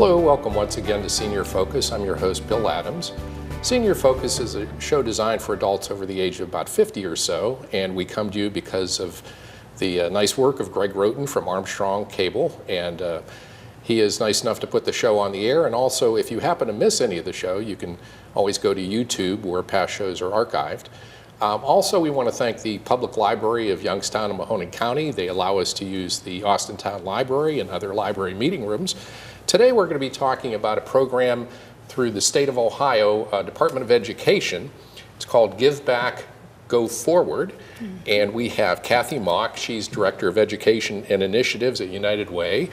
Hello, welcome once again to Senior Focus. I'm your host, Bill Adams. Senior Focus is a show designed for adults over the age of about 50 or so, and we come to you because of the nice work of Greg Roten from Armstrong Cable, and he is nice enough to put the show on the air. And also, if you happen to miss any of the show, you can always go to YouTube where past shows are archived. Also, we want to thank the Public Library of Youngstown and Mahoning County. They allow us to use the Austintown Library and other library meeting rooms. Today we're going to be talking about a program through the state of Ohio Department of Education. It's called Give Back, Go Forward. And we have Kathy Mock. She's Director of Education and Initiatives at United Way.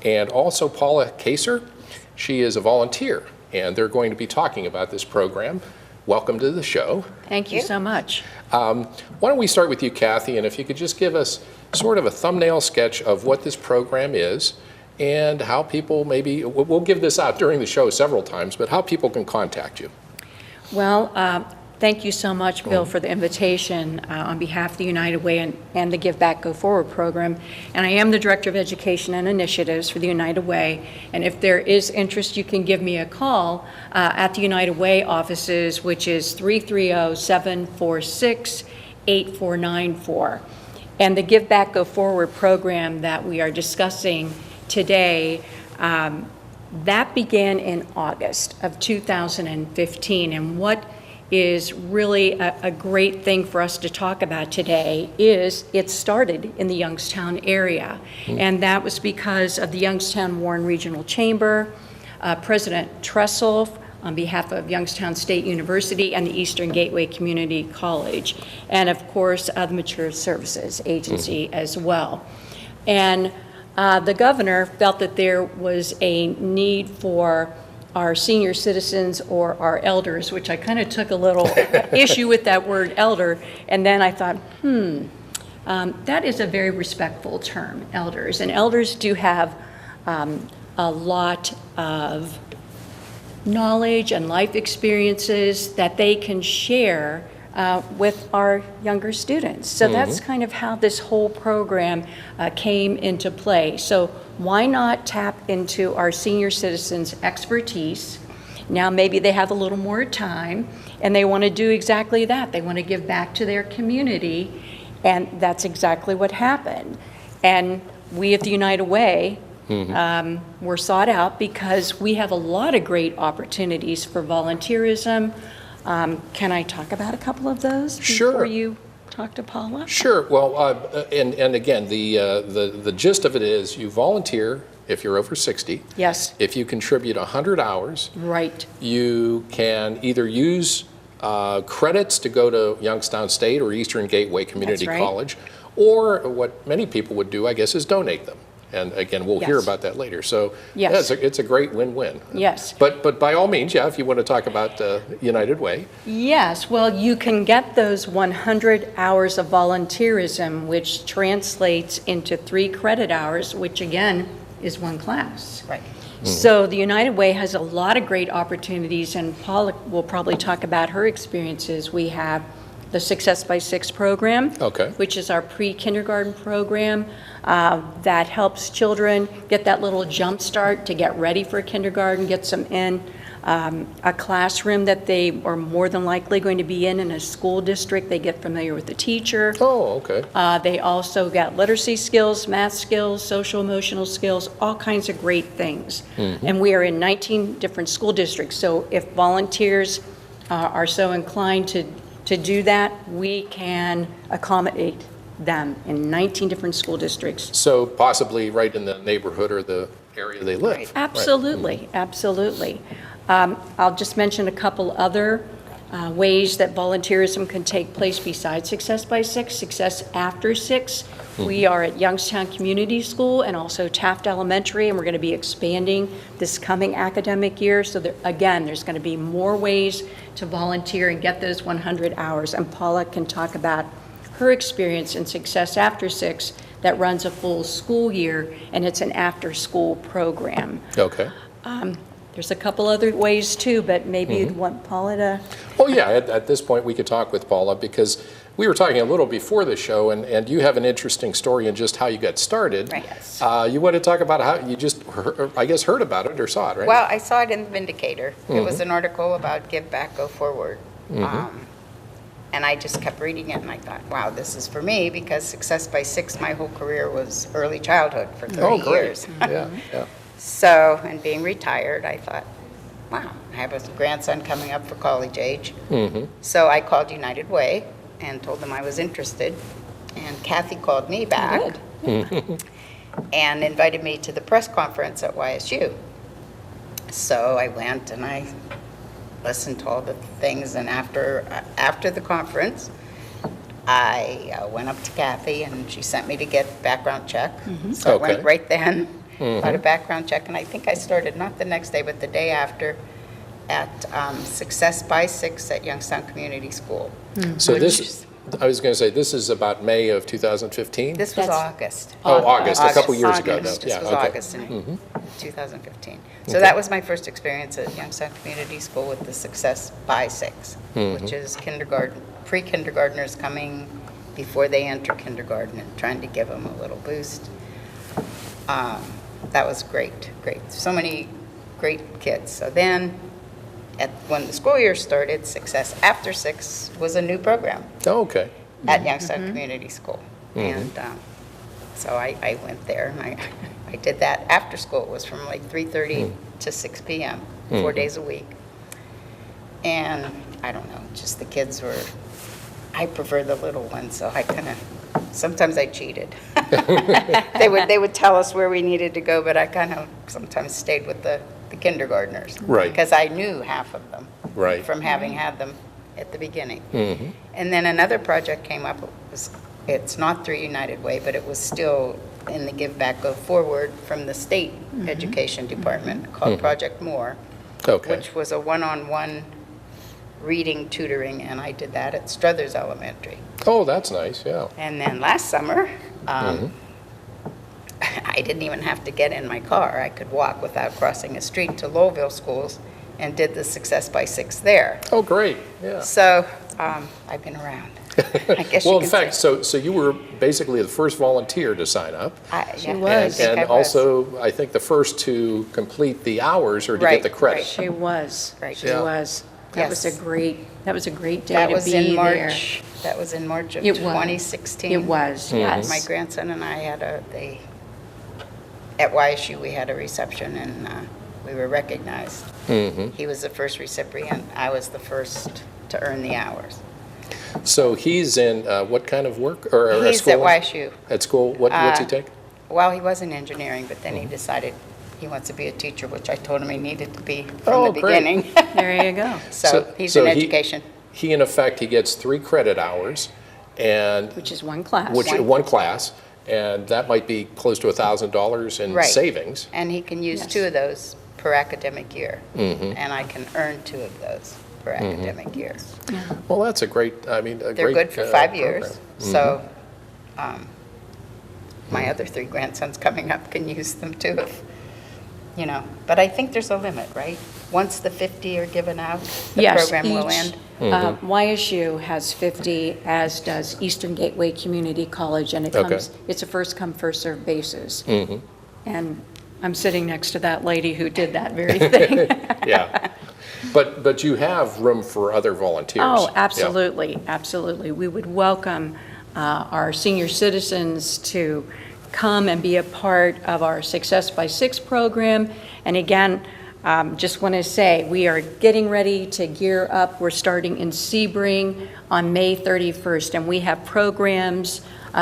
And also Paula Kacir. She is a volunteer. And they're going to be talking about this program. Welcome to the show. Thank you so much. Why don't we start with you, Kathy, and if you could just give us sort of a thumbnail sketch of what this program is and how people maybe, we'll give this out during the show several times, but how people can contact you. Well, thank you so much, Bill, for the invitation on behalf of the United Way and the Give Back, Go Forward program. And I am the Director of Education and Initiatives for the United Way. And if there is interest, you can give me a call at the United Way offices, which is 330-746-8494. And the Give Back, Go Forward program that we are discussing today, that began in August of 2015. And what is really a great thing for us to talk about today is it started in the Youngstown area. And that was because of the Youngstown Warren Regional Chamber, President Tressel on behalf of Youngstown State University and the Eastern Gateway Community College, and of course the Mature Services Agency as well. And the governor felt that there was a need for our senior citizens or our elders, which I kind of took a little issue with that word elder, and then I thought, that is a very respectful term, elders. And elders do have a lot of knowledge and life experiences that they can share with our younger students. So that's kind of how this whole program came into play. So why not tap into our senior citizens' expertise? Now maybe they have a little more time and they want to do exactly that. They want to give back to their community, and that's exactly what happened. And we at the United Way were sought out because we have a lot of great opportunities for volunteerism. Can I talk about a couple of those before you talk to Paula? Sure. Well, and again, the gist of it is you volunteer if you're over 60. Yes. If you contribute 100 hours, right, you can either use credits to go to Youngstown State or Eastern Gateway Community College, or what many people would do, I guess, is donate them. And again, we'll hear about that later. So yeah, it's a great win-win. Yes. But by all means, yeah, if you want to talk about United Way. Yes. Well, you can get those 100 hours of volunteerism, which translates into 3 credit hours, which again is 1 class. Right. So the United Way has a lot of great opportunities, and Paula will probably talk about her experiences. We have the Success by 6 program, which is our pre-kindergarten program that helps children get that little jump start to get ready for kindergarten, gets them in a classroom that they are more than likely going to be in a school district. They get familiar with the teacher. Oh, okay. They also get literacy skills, math skills, social emotional skills, all kinds of great things. And we are in 19 different school districts, so if volunteers are so inclined to do that, we can accommodate them in 19 different school districts. So possibly right in the neighborhood or the area they live. Absolutely, absolutely. I'll just mention a couple other ways that volunteerism can take place besides Success by 6, Success After 6. We are at Youngstown Community School and also Taft Elementary, and we're going to be expanding this coming academic year. So again, there's going to be more ways to volunteer and get those 100 hours. And Paula can talk about her experience in Success After 6 that runs a full school year, and it's an after-school program. Okay. There's a couple other ways too, but maybe you'd want Paula to... Well, yeah, at this point we could talk with Paula because we were talking a little before the show, and you have an interesting story in just how you got started. Right. Yes. You want to talk about how you just, I guess, heard about it or saw it, right? Well, I saw it in the Vindicator. It was an article about Give Back, Go Forward. And I just kept reading it, and I thought, wow, this is for me, because Success by Six, my whole career was early childhood for 30 Oh, great. years. Yeah, yeah. So, and being retired, I thought, wow, I have a grandson coming up for college age. So I called United Way and told them I was interested. And Kathy called me back and invited me to the press conference at YSU. So I went and I listened to all the things, and after the conference, I went up to Kathy, and she sent me to get background check. So I Okay. went right then, got a background check, and I think I started not the next day, but the day after at Success by Six at Youngstown Community School. So which this, is- I was going to say, this is about May of 2015? This was That's- August. Oh, August, a couple years ago, August. though. This Yeah, was okay. August in 2015. So that was my first experience at Youngstown Community School with the Success by Six, which is kindergarten, pre-kindergartners coming before they enter kindergarten and trying to give them a little boost. That was great, great. So many great kids. So then, when the school year started, Success After Six was a new program Oh, okay. at Youngstown Community School. And so I went there, and I did that after school. It was from like 3:30 to 6 p.m., 4 days a week. And I don't know, just the kids were, I prefer the little ones, so I kind of, sometimes I cheated. They would tell us where we needed to go, but I kind of sometimes stayed with the kindergartners. Right. Because I knew half of them. Right. From having had them at the beginning. And then another project came up. It's not through United Way, but it was still in the Give Back, Go Forward from the state education department called Project More, Okay. which was a one-on-one reading tutoring, and I did that at Struthers Elementary. Oh, that's nice, yeah. And then last summer, I didn't even have to get in my car. I could walk without crossing a street to Lowellville schools and did the Success by Six there. Oh, great, yeah. So I've been around, I guess Well, you in could fact, say. so you were basically the first volunteer to sign up. Yeah, was. I think And I was. also, I think the first to complete the hours or to Right, get the credit. right. She was. Right. She Yeah. was. That was a Yes. great day That to was be in there. March. That was in March of It was. 2016. It was, yes. My grandson and I had at YSU, we had a reception, and we were recognized. He was the first recipient. I was the first to earn the hours. So he's in what kind of work, or at He's school? at YSU. At school, what's he take? Well, he was in engineering, but then he decided he wants to be a teacher, which I told him he needed to be Oh, from the great. beginning. There you go. So he's so in he- education. He, in effect, he gets 3 credit hours, and, Which is one class. one class, and that might be close to $1,000 in Right. savings. And he can use Yes. 2 of those per academic year. And I can earn 2 of those per academic year. Well, that's a great, I mean, a They're great good for 5 program. years. So my other 3 grandsons coming up can use them too, But I think there's a limit, right? Once the 50 are given out, the Yes, program will each, end. YSU has 50, as does Eastern Gateway Community College, and Okay. it's a first-come, first-served basis. And I'm sitting next to that lady who did that very thing. Yeah. But you have room for other volunteers. Oh, Yeah. absolutely, absolutely. We would welcome our senior citizens to come and be a part of our Success by Six program. And again, just want to say, we are getting ready to gear up. We're starting in Sebring on May 31st, and we have programs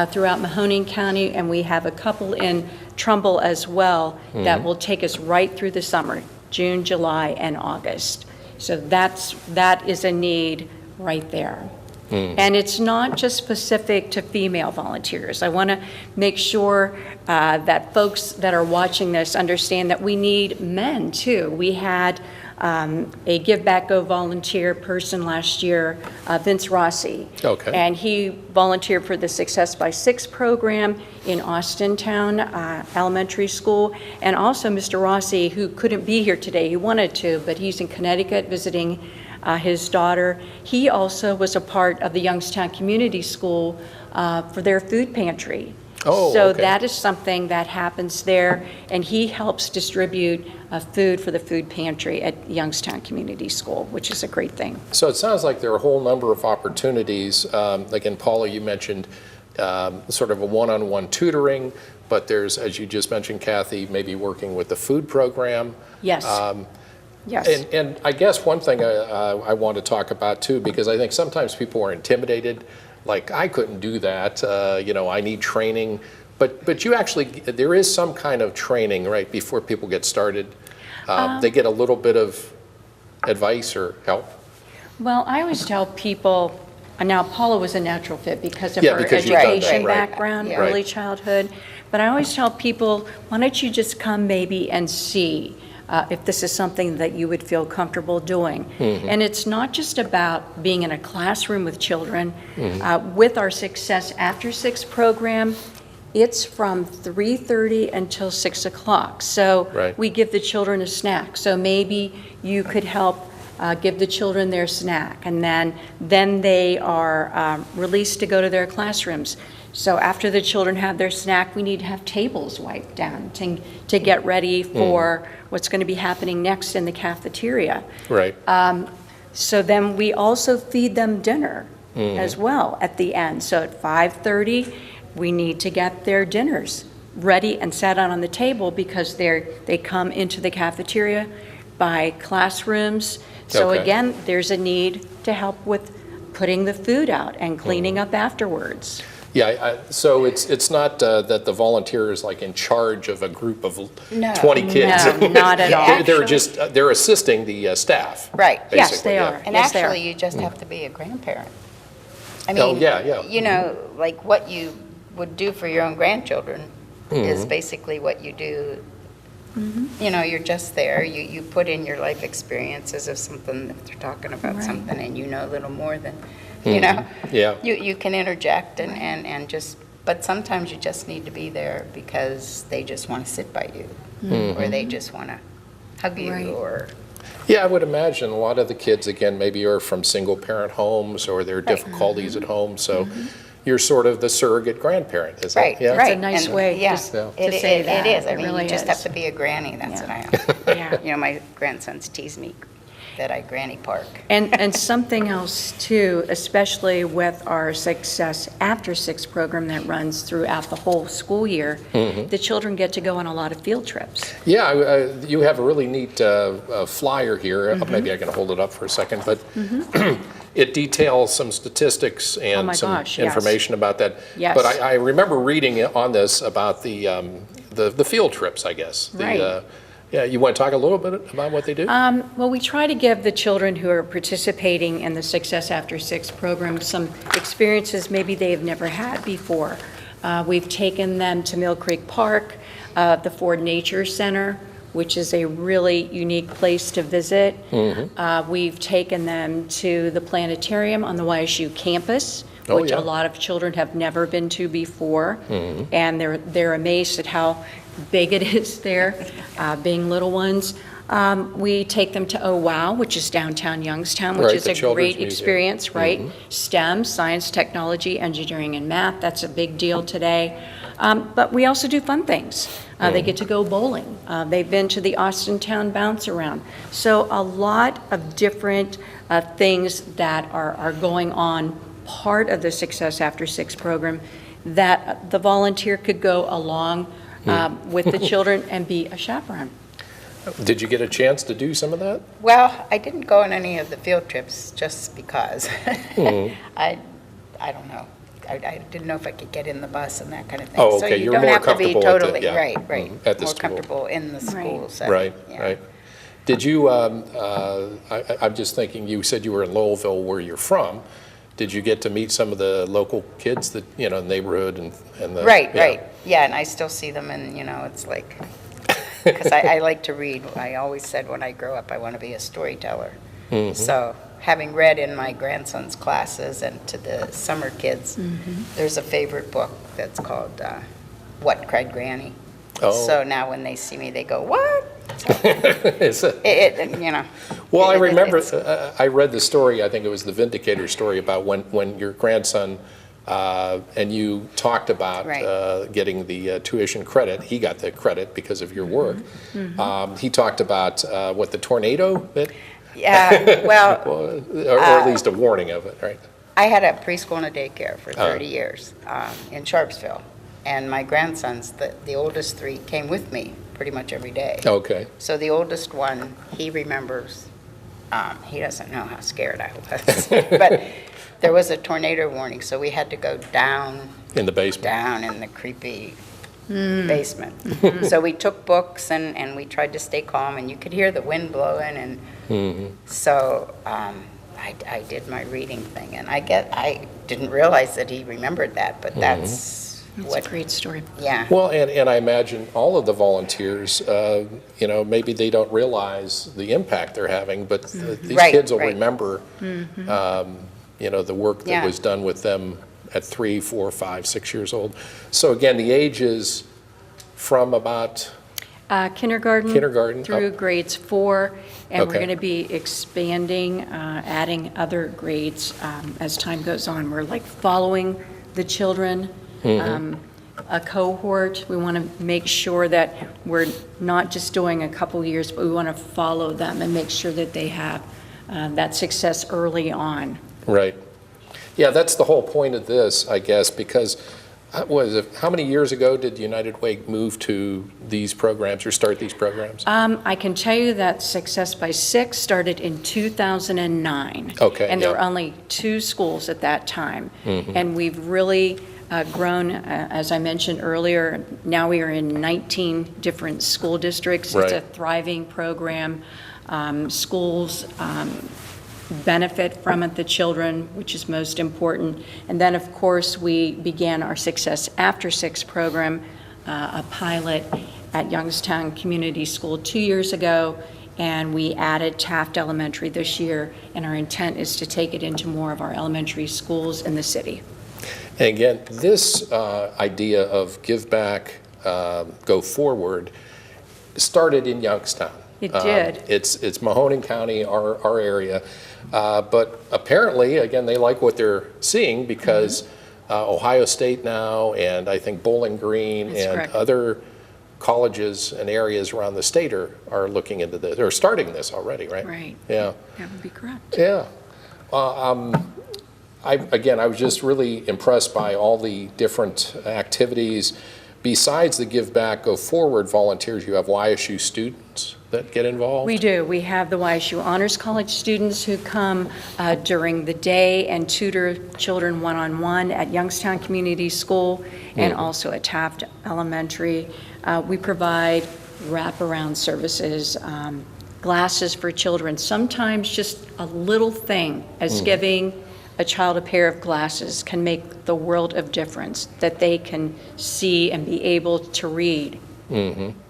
throughout Mahoning County, and we have a couple in Trumbull as well that will take us right through the summer, June, July, and August. So that is a need right there. And it's not just specific to female volunteers. I want to make sure that folks that are watching this understand that we need men too. We had a Give Back Go volunteer person last year, Vince Rossi. Okay. And he volunteered for the Success by Six program in Austintown Elementary School. And also Mr. Rossi, who couldn't be here today, he wanted to, but he's in Connecticut visiting his daughter. He also was a part of the Youngstown Community School for their food pantry. Oh, so okay. that is something that happens there, and he helps distribute food for the food pantry at Youngstown Community School, which is a great thing. So it sounds like there are a whole number of opportunities. Again, Paula, you mentioned sort of a one-on-one tutoring, but there's, as you just mentioned, Kathy, maybe working with the food program. Yes. Yes. And I guess one thing I want to talk about too, because I think sometimes people are intimidated, like I couldn't do that, I need training. But you actually, there is some kind of training, right, before people get started. They get a little bit of advice or help. Well, I always tell people, now Paula was a natural fit because of her because you've done that, education right. background, Yeah. early Right. childhood. But I always tell people, why don't you just come maybe and see if this is something that you would feel comfortable doing. And it's not just about being in a classroom with children. With our Success After 6 program, it's from 3:30 until 6 o'clock. So Right. we give the children a snack. So maybe you could help give the children their snack, and then they are released to go to their classrooms. So after the children have their snack, we need to have tables wiped down to get ready for what's going to be happening next in the cafeteria. Right. So then we also feed them dinner as well at the end. So at 5:30, we need to get their dinners ready and set out on the table because they come into the cafeteria by classrooms. So Okay. again, there's a need to help with putting the food out and cleaning up afterwards. Yeah, so it's not that the volunteer is like in charge of a group of No. 20 kids. No, not at all. They're just, they're assisting the staff. Right. Yes, basically, they yeah. are. And Yes, they are. actually, you just have to be a grandparent. I Oh, mean, yeah. you know, like what you would do for your own grandchildren is basically what you do. You know, you're just there. You put in your life experiences of something, if they're talking about Right. something and you know a little more than, you know. Yeah. You can interject and just, but sometimes you just need to be there because they just want to sit by you. Or they just want to hug you Right. or. Yeah, I would imagine a lot of the kids, again, maybe are from single-parent homes or there are difficulties at home, so you're sort of the surrogate grandparent, is that? Right, Yeah? right. It's a nice And, way yeah, to it say that. is. I It mean, really you just is. have to be a granny, that's Yeah. what I am. Yeah. You know, my grandsons tease me that I granny park. And something else too, especially with our Success After 6 program that runs throughout the whole school year, the children get to go on a lot of field trips. Yeah, you have a really neat flyer here. Maybe I can hold it up for a second, but it details some statistics Oh and my some gosh, yes. information about that. Yes. But I remember reading on this about the field trips, I guess. Right. Yeah, you want to talk a little bit about what they do? Well, we try to give the children who are participating in the Success After 6 program some experiences maybe they have never had before. We've taken them to Mill Creek Park, the Ford Nature Center, which is a really unique place to visit. We've taken them to the planetarium on the YSU campus, Oh, which yeah. a lot of children have never been to before. And they're amazed at how big it is there, being little ones. We take them to Oh Wow, which is downtown Youngstown, which Right, is the a Children's great Museum. experience, right? STEM, science, technology, engineering, and math, that's a big deal today. But we also do fun things. They get to go bowling. They've been to the Austintown Bounce Around. So a lot of different things that are going on, part of the Success After 6 program, that the volunteer could go along with the children and be a chaperone. Did you get a chance to do some of that? Well, I didn't go on any of the field trips just because. I don't know. I didn't know if I could get in the bus and that kind of thing. Oh, So okay, you you're don't more have to be comfortable at the- totally, yeah. right. At the More school. comfortable in the school setting. Right, yeah. right. Did you, I'm just thinking, you said you were in Lowellville, where you're from. Did you get to meet some of the local kids that, neighborhood and the? Right, yeah. right. Yeah, and I still see them and, it's like, because I like to read. I always said when I grow up, I want to be a storyteller. So having read in my grandson's classes and to the summer kids, there's a favorite book that's called What Cried Granny. Oh. So now when they see me, they go, what? Is it? You know. Well, I it- remember, it's- I read the story, I think it was the Vindicator story about when your grandson, and you talked about Right. getting the tuition credit. He got the credit because of your work. He talked about, what, the tornado that, Yeah, well, or at least a warning of it, right? I had a preschool and a daycare for 30 years in Sharpsville. And my grandsons, the oldest three, came with me pretty much every day. Okay. So the oldest one, he remembers, he doesn't know how scared I was. But there was a tornado warning, so we had to go down In the basement. down in the creepy basement. So we took books and we tried to stay calm, and you could hear the wind blowing, and so I did my reading thing, and I didn't realize that he remembered that, but that's That's a great story. yeah. Well, and I imagine all of the volunteers, maybe they don't realize the impact they're having, but these Right, kids will right. remember, the work that Yeah. was done with them at 3, 4, 5, 6 years old. So again, the ages from about, Kindergarten. Kindergarten, Through up. grades 4, and we're Okay. going to be expanding, adding other grades as time goes on. We're like following the children, a cohort. We want to make sure that we're not just doing a couple years, but we want to follow them and make sure that they have that success early on. right. Yeah, that's the whole point of this, I guess, because how many years ago did United Way move to these programs or start these programs? I can tell you that Success by 6 started in 2009. Okay, And there yeah. were only 2 schools at that time. And we've really grown, as I mentioned earlier, now we are in 19 different school districts. It's a Right. thriving program. Schools benefit from it, the children, which is most important. And then, of course, we began our Success After 6 program, a pilot at Youngstown Community School 2 years ago, and we added Taft Elementary this year, and our intent is to take it into more of our elementary schools in the city. And again, this idea of give back, go forward, started in Youngstown. It did. It's Mahoning County, our area, but apparently, again, they like what they're seeing because Ohio State now, and I think Bowling Green That's and correct. other colleges and areas around the state are looking into this, or starting this already, right? Right. Yeah. That would be correct. Yeah. I was just really impressed by all the different activities. Besides the Give Back, Go Forward volunteers, you have YSU students that get involved? We do. We have the YSU Honors College students who come during the day and tutor children one-on-one at Youngstown Community School and also at Taft Elementary. We provide wraparound services, glasses for children, sometimes just a little thing as giving a child a pair of glasses can make the world of difference, that they can see and be able to read.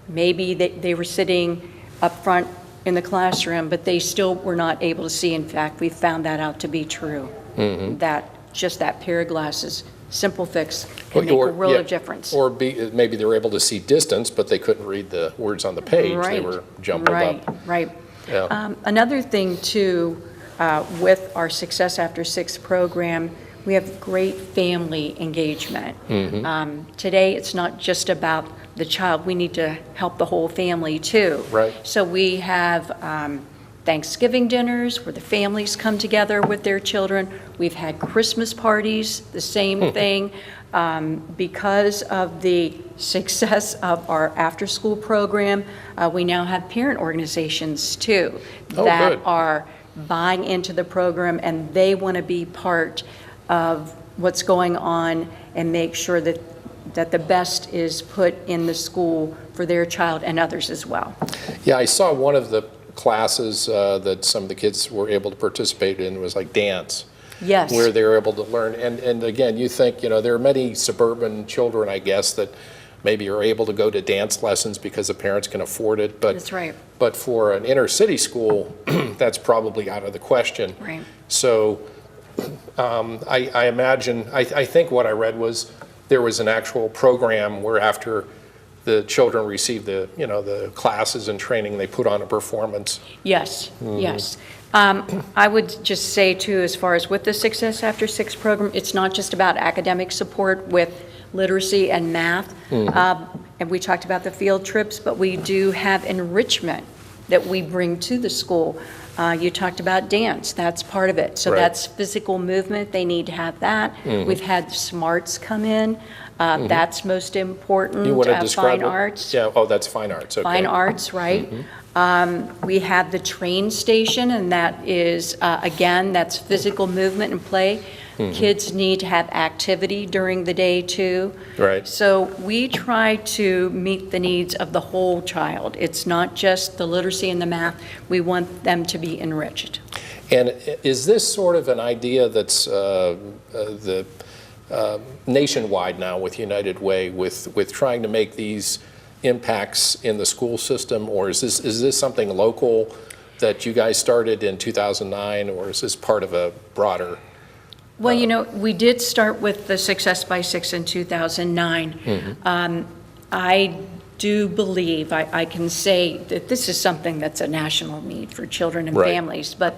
Maybe they were sitting up front in the classroom, but they still were not able to see. In fact, we found that out to be true, that just that pair of glasses, simple fix, can make a world of difference. Or maybe they were able to see distance, but they couldn't read the words on the page. They were jumbled up. Right. Yeah. Another thing, too, with our Success After 6 program, we have great family engagement. Today, it's not just about the child. We need to help the whole family, too. Right. So we have Thanksgiving dinners where the families come together with their children. We've had Christmas parties, the same thing. Because of the success of our after-school program, we now have parent organizations, too, that good. are buying into the program, and they want to be part of what's going on and make sure that the best is put in the school for their child and others as well. Yeah, I saw one of the classes that some of the kids were able to participate in was like dance. Yes. Where they were able to learn. And again, you think, there are many suburban children, I guess, that maybe are able to go to dance lessons because the parents can afford it. But, That's right. But for an inner city school, that's probably out of the question. Right. So I imagine, I think what I read was there was an actual program where after the children receive the, the classes and training, they put on a performance. Yes, yes. I would just say too, as far as with the Success After Six program, it's not just about academic support with literacy and math. And we talked about the field trips, but we do have enrichment that we bring to the school. You talked about dance, that's part of it. So Right. that's physical movement, they need to have that. We've had SMARTs come in, that's most important. You want to describe Fine arts. Yeah, oh, that's fine arts, okay. Fine arts, right? We have the train station, and that is, again, that's physical movement and play. Kids need to have activity during the day, too. Right. So we try to meet the needs of the whole child. It's not just the literacy and the math. We want them to be enriched. And is this sort of an idea that's nationwide now with United Way, with trying to make these impacts in the school system, or is this something local that you guys started in 2009, or is this part of a broader? Well, we did start with the Success by Six in 2009. I do believe, I can say that this is something that's a national need for children and Right. families, but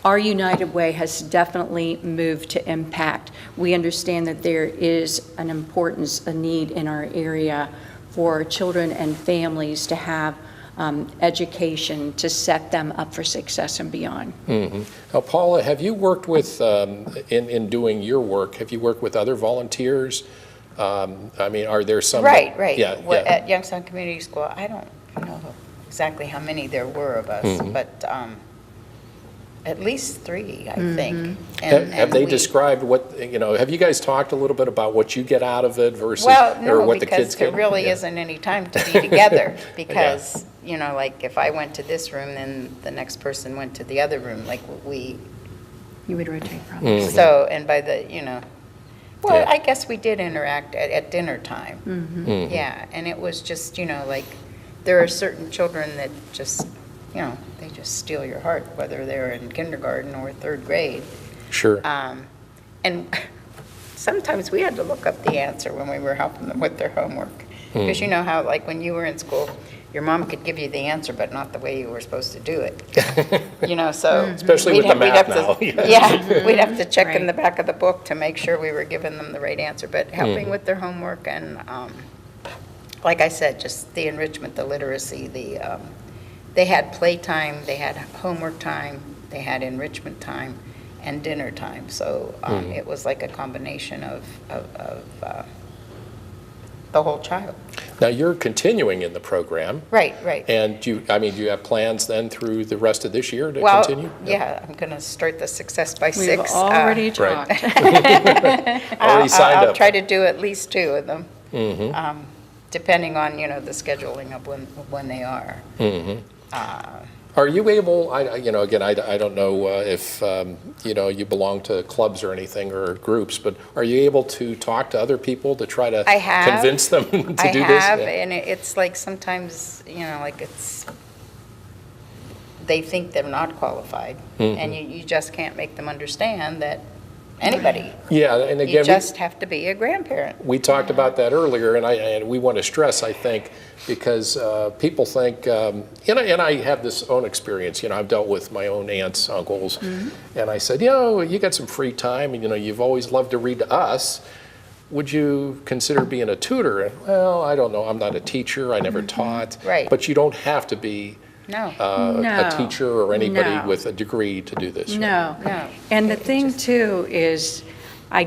our United Way has definitely moved to impact. We understand that there is an importance, a need in our area for children and families to have education to set them up for success and beyond. Now, Paula, have you worked with, in doing your work, have you worked with other volunteers? I mean, are there some? Right. Yeah, Well, yeah. at Youngstown Community School, I don't know exactly how many there were of us, but at least 3, I think. Have they we- described what, have you guys talked a little bit about what you get out of it versus, Well, or no, what the kids because get? there really Yeah. isn't any time to be together, because, like, if I went to this room, then the next person went to the other room, like, we, You would rotate probably. so, and by the, well, Yeah. I guess we did interact at dinner time. Yeah, and it was just, like, there are certain children that just, they just steal your heart, whether they're in kindergarten or 3rd grade. Sure. And sometimes we had to look up the answer when we were helping them with their homework. Because you know how, like, when you were in school, your mom could give you the answer, but not the way you were supposed to do it. So. Especially with the math now. Yeah, we'd have to check in Right. the back of the book to make sure we were giving them the right answer. But helping with their homework and, like I said, just the enrichment, the literacy, they had playtime, they had homework time, they had enrichment time, and dinner time. So it was like a combination of the whole child. Now, you're continuing in the program. Right. And do you have plans then through the rest of this year to Well, continue? yeah, I'm going to start the Success by We've Six. already Right. talked. Already signed I'll up. try to do at least 2 of them, depending on, the scheduling of when they are. Are you able, again, I don't know if, you belong to clubs or anything or groups, but are you able to talk to other people to try to I have. convince them to do this? I have, Yeah. and it's like sometimes, they think they're not qualified, and you just can't make them understand that anybody, Yeah, and you again, just have to be a grandparent. we talked about that earlier, and we want to stress, I think, because people think, and I have this own experience, I've dealt with my own aunts, uncles, and I said, you got some free time, and you've always loved to read to us. Would you consider being a tutor? And, well, I don't know, I'm not a teacher, I never taught. Right. But you don't have to be No. a No. teacher or anybody No. with a degree to do this. No. No. And the thing too is, I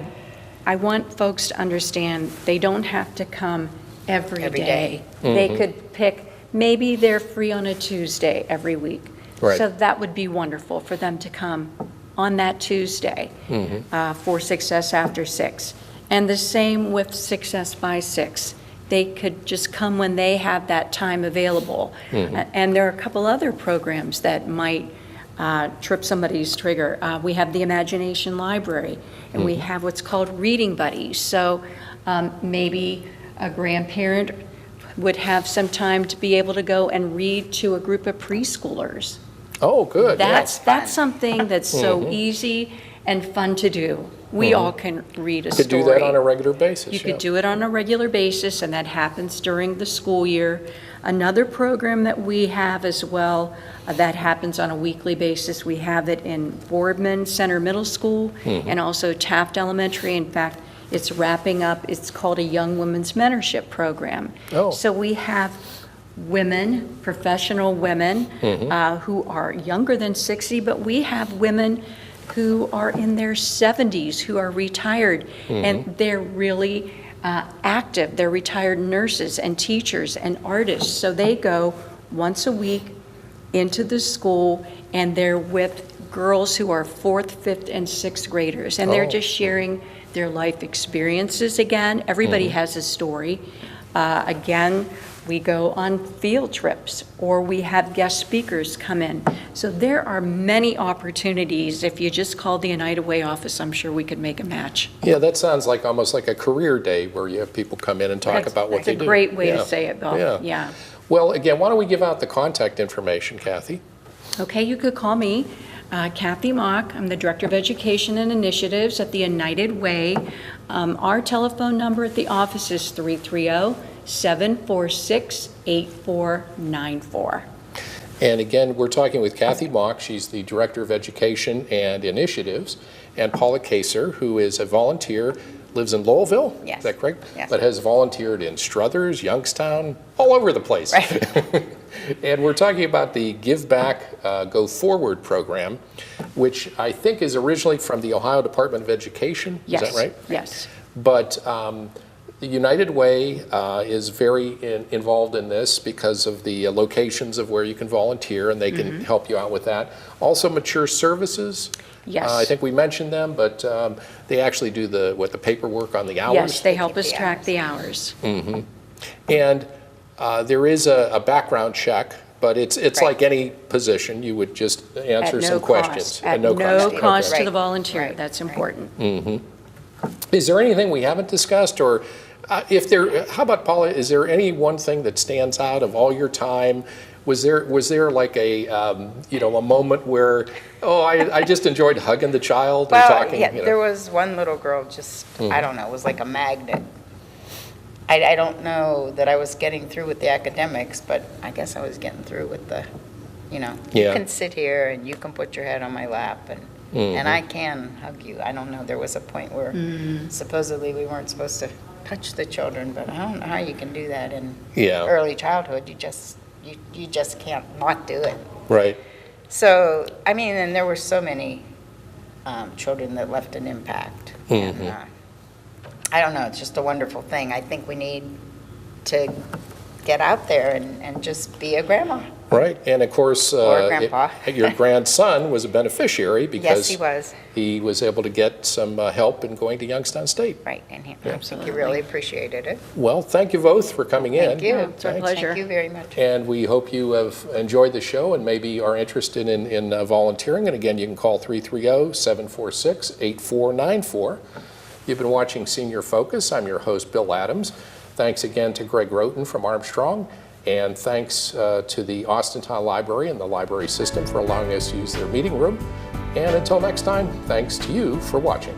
want folks to understand, they don't have to come every Every day. day. They could pick, maybe they're free on a Tuesday every week. Right. So that would be wonderful for them to come on that Tuesday for Success After Six. And the same with Success by Six. They could just come when they have that time available. And there are a couple other programs that might trip somebody's trigger. We have the Imagination Library, and we have what's called Reading Buddies. So maybe a grandparent would have some time to be able to go and read to a group of preschoolers. Oh, good. yeah. That's something that's so easy and fun to do. we all can read a You could story. do that on a regular basis. You yeah. could do it on a regular basis, and that happens during the school year. Another program that we have as well, that happens on a weekly basis, we have it in Boardman Center Middle School and also Taft Elementary. In fact, it's wrapping up, it's called a Young Women's Mentorship Program. Oh. So we have women, professional women, who are younger than 60, but we have women who are in their 70s, who are retired, and they're really active. They're retired nurses and teachers and artists. So they go once a week into the school, and they're with girls who are 4th, 5th, and 6th graders. And they're just sharing their life experiences again. Everybody has a story. Again, we go on field trips, or we have guest speakers come in. So there are many opportunities. If you just call the United Way office, I'm sure we could make a match. Yeah, that sounds like almost like a career day where you have people come in and talk about what they do. That's a great way Yeah. to say it, Bill. Yeah. Well, again, why don't we give out the contact information, Kathy? Okay, you could call me, Kathy Mock. I'm the Director of Education and Initiatives at the United Way. Our telephone number at the office is 330-746-8494. And again, we're talking with Kathy Mock. She's the Director of Education and Initiatives, and Paula Kacir, who is a volunteer, lives in Lowellville. Yes. Is that correct? Yes. But has volunteered in Struthers, Youngstown, all over the place. Right. And we're talking about the Give Back, Go Forward program, which I think is originally from the Ohio Department of Education. Yes. Is that right? Yes. But the United Way is very involved in this because of the locations of where you can volunteer, and they can help you out with that. Also, Mature Services. Yes. I think we mentioned them, but they actually do the paperwork on the hours. Yes, they help keep us the track hours. the hours. And there is a background check, but it's Right. like any position. You would just answer At some no questions. cost. At no cost to Okay. the volunteer. Right. That's Right. important. Is there anything we haven't discussed, or if there? How about, Paula? Is there any one thing that stands out of all your time? Was there like a a moment where I just enjoyed hugging the child or Well, talking? yeah, there was one little girl just, I don't know, it was like a magnet. I don't know that I was getting through with the academics, but I guess I was getting through with the, you Yeah. can sit here and you can put your head on my lap and I can hug you. I don't know, there was a point where supposedly we weren't supposed to touch the children, but I don't know how you can do that in Yeah. early childhood. You just can't not do it. Right. So, I mean, and there were so many children that left an impact. And I don't know, it's just a wonderful thing. I think we need to get out there and just be a grandma. Right, and of course, Or a grandpa. your grandson was a beneficiary Yes, because he was. he was able to get some help in going to Youngstown State. Right, and I think he really appreciated it. Well, thank you both for coming in. Thank you. It's our Thanks. pleasure. Thank you very much. And we hope you have enjoyed the show and maybe are interested in volunteering. And again, you can call 330-746-8494. You've been watching Senior Focus. I'm your host, Bill Adams. Thanks again to Greg Roten from Armstrong. And thanks to the Austintown Library and the library system for allowing us to use their meeting room. And until next time, thanks to you for watching.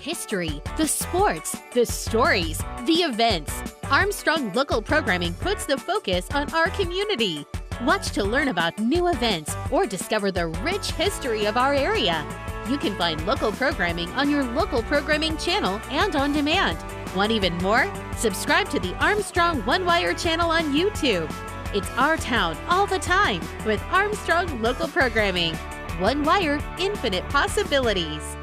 History, the sports, the stories, the events. Armstrong Local Programming puts the focus on our community. Watch to learn about new events or discover the rich history of our area. You can find local programming on your local programming channel and on demand. Want even more? Subscribe to the Armstrong One Wire channel on YouTube. It's our town all the time with Armstrong Local Programming. One wire, infinite possibilities.